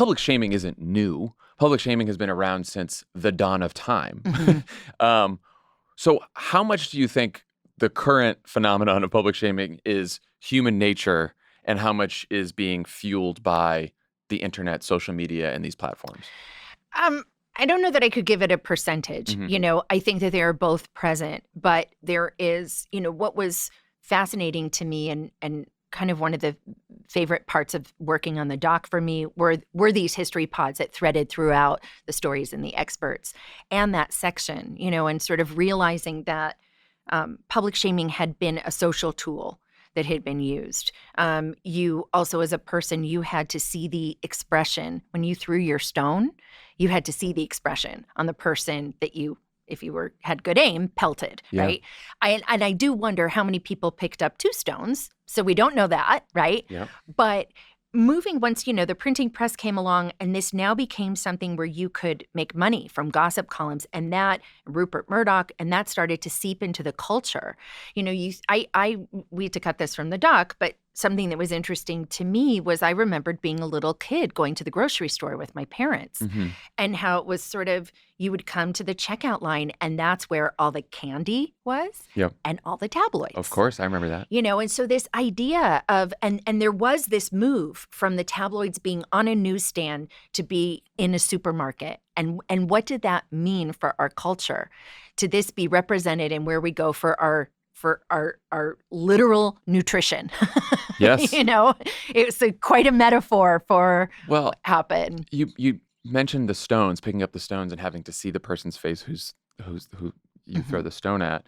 public shaming isn't new. Public shaming has been around since the dawn of time. So how much do you think the current phenomenon of public shaming is human nature, and how much is being fueled by the internet, social media, and these platforms? I don't know that I could give it a percentage. I think that they are both present, but there is, what was fascinating to me and kind of one of the favorite parts of working on the doc for me were these history pods that threaded throughout the stories and the experts and that section, and sort of realizing that public shaming had been a social tool that had been used. You also, as a person, you had to see the expression when you threw your stone. You had to see the expression on the person that you, if you had good aim, pelted, right? And I do wonder how many people picked up 2 stones. So we don't know that, right? Yeah. But moving once, the printing press came along, and this now became something where you could make money from gossip columns, and that Rupert Murdoch, and that started to seep into the culture. We had to cut this from the doc, but something that was interesting to me was I remembered being a little kid going to the grocery store with my parents and how it was sort of, you would come to the checkout line and that's where all the candy was and all the tabloids. Of course, I remember that. And so this idea of, and there was this move from the tabloids being on a newsstand to be in a supermarket. And what did that mean for our culture? To this be represented in where we go for our literal nutrition. Yes. It's quite a metaphor for what happened. You mentioned the stones, picking up the stones and having to see the person's face who you throw the stone at.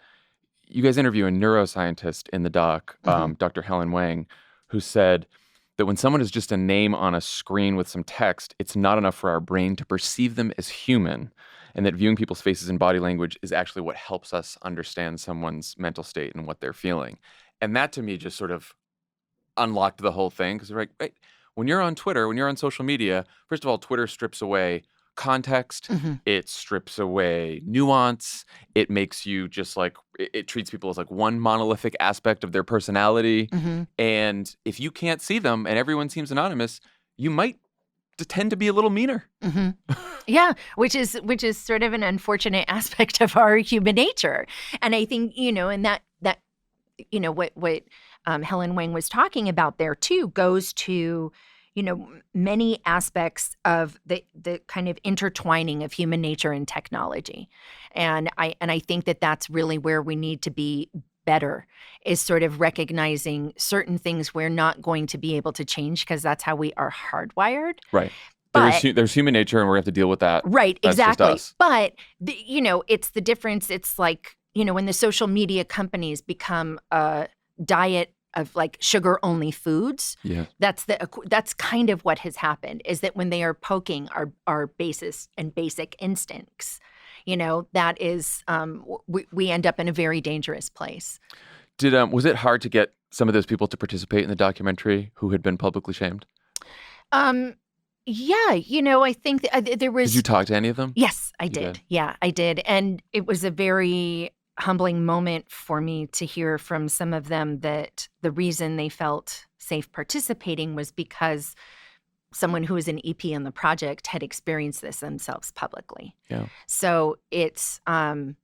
You guys interview a neuroscientist in the doc, Dr. Helen Wang, who said that when someone is just a name on a screen with some text, it's not enough for our brain to perceive them as human, and that viewing people's faces and body language is actually what helps us understand someone's mental state and what they're feeling. And that to me just sort of unlocked the whole thing, because like, wait, when you're on Twitter, when you're on social media, first of all, Twitter strips away context, it strips away nuance, it makes you just like, it treats people as like one monolithic aspect of their personality. And if you can't see them and everyone seems anonymous, you might tend to be a little meaner. Yeah, which is sort of an unfortunate aspect of our human nature. And I think, and that what Helen Wang was talking about there too goes to, many aspects of the kind of intertwining of human nature and technology. And I think that that's really where we need to be better, is sort of recognizing certain things we're not going to be able to change because that's how we are hardwired. Right. There's human nature and we're going to have to deal with that. Right, That's exactly. just us. But, it's the difference. It's like, when the social media companies become a diet of like sugar-only foods, that's kind of what has happened, is that when they are poking our basis and basic instincts, that is, we end up in a very dangerous place. Was it hard to get some of those people to participate in the documentary who had been publicly shamed? Yeah, I think there was... Did you talk to any of them? Yes, I did. Yeah, I did. And it was a very humbling moment for me to hear from some of them that the reason they felt safe participating was because someone who was an EP on the project had experienced this themselves publicly. Yeah. So it's, talk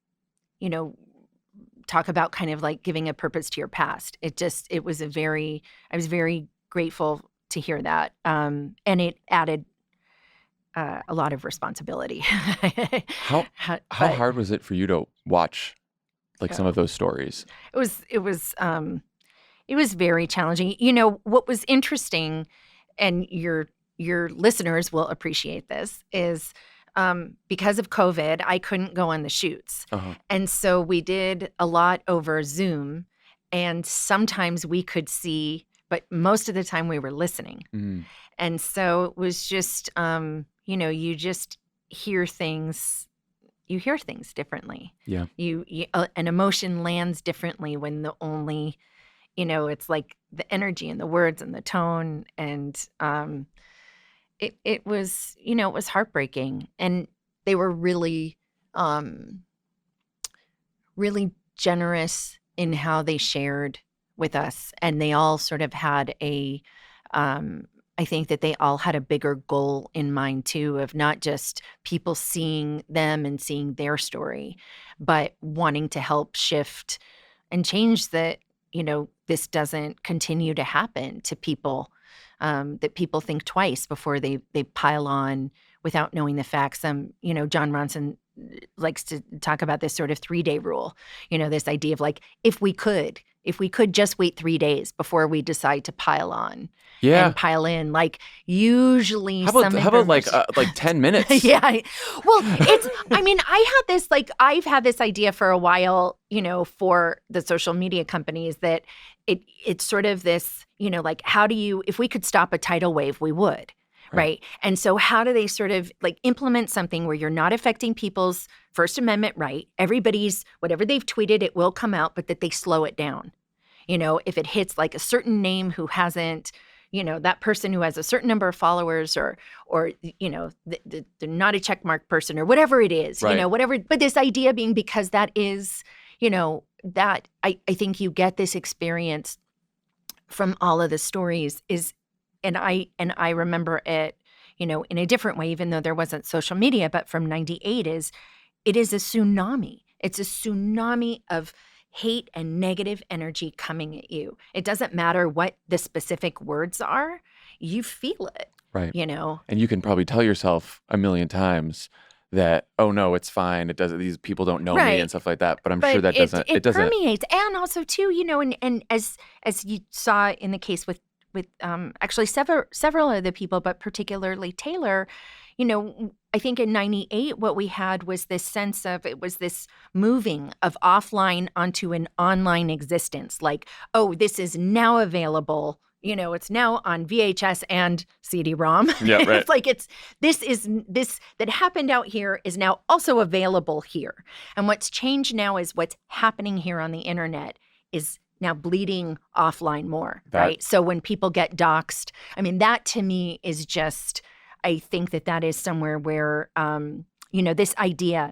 about kind of like giving a purpose to your past. I was very grateful to hear that. And it added a lot of responsibility. How hard was it for you to watch some of those stories? It was very challenging. What was interesting, and your listeners will appreciate this, is because of COVID, I couldn't go on the shoots. And so we did a lot over Zoom, and sometimes we could see, but most of the time we were listening. And so it was just, you just hear things. You hear things differently. Yeah. An emotion lands differently when the only, it's like the energy and the words and the tone. And it was, it was heartbreaking. And they were really, really generous in how they shared with us. And they all sort of had a I think that they all had a bigger goal in mind too, of not just people seeing them and seeing their story, but wanting to help shift and change that, this doesn't continue to happen to people, that people think twice before they pile on without knowing the facts. Jon Ronson likes to talk about this sort of 3-day rule, this idea of like, if we could just wait 3 days before we decide to pile on and pile in, like usually how about like 10 minutes? Yeah. Well, I've had this idea for a while, for the social media companies, that it's sort of this, like, if we could stop a tidal wave, we would. Right. And so how do they sort of like implement something where you're not affecting people's First Amendment right? Everybody's, whatever they've tweeted, it will come out, but that they slow it down. If it hits like a certain name who hasn't, that person who has a certain number of followers, or they're not a checkmark person, or whatever it is, whatever. But this idea being, because that is, that I think you get this experience from all of the stories is, and I remember it, in a different way, even though there wasn't social media, but from 98 it is a tsunami. It's a tsunami of hate and negative energy coming at you. It doesn't matter what the specific words are, you feel it. Right. And you can probably tell yourself a million times that, oh no, it's fine. It doesn't, these people don't know me and stuff like that. But I'm sure that it doesn't permeates. And also too, and as you saw in the case with actually several of the people, but particularly Taylor, I think in 98, what we had was this sense of, it was this moving of offline onto an online existence. Like, oh, this is now available. It's now on VHS and CD-ROM. Yeah, right. It's like this that happened out here is now also available here. And what's changed now is what's happening here on the internet is now bleeding offline more, right? So when people get doxxed, that to me is just, I think that is somewhere where, this idea,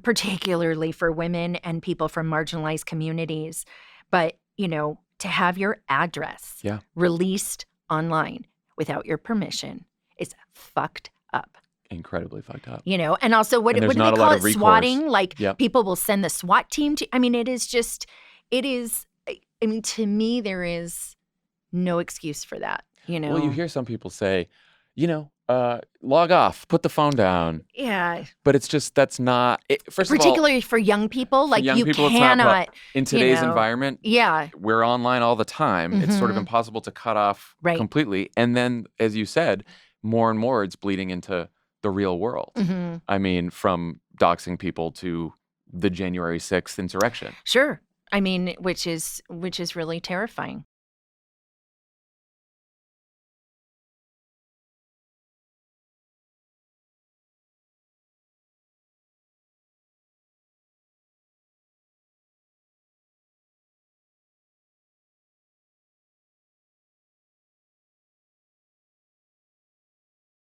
particularly for women and people from marginalized communities, but, to have your address released online without your permission is fucked up. Incredibly fucked up. And also what do they call it? Swatting? Like people will send the SWAT team to, to me, there is no excuse for that, Well, you hear some people say, log off, put the phone down. Yeah. But it's just, that's not, particularly for young people, like you cannot. In today's environment, we're online all the time. Mm-hmm. It's sort of impossible to cut off completely. And then, as you said, more and more it's bleeding into the real world. Mm-hmm. From doxing people to the January 6th insurrection. Sure. which is really terrifying.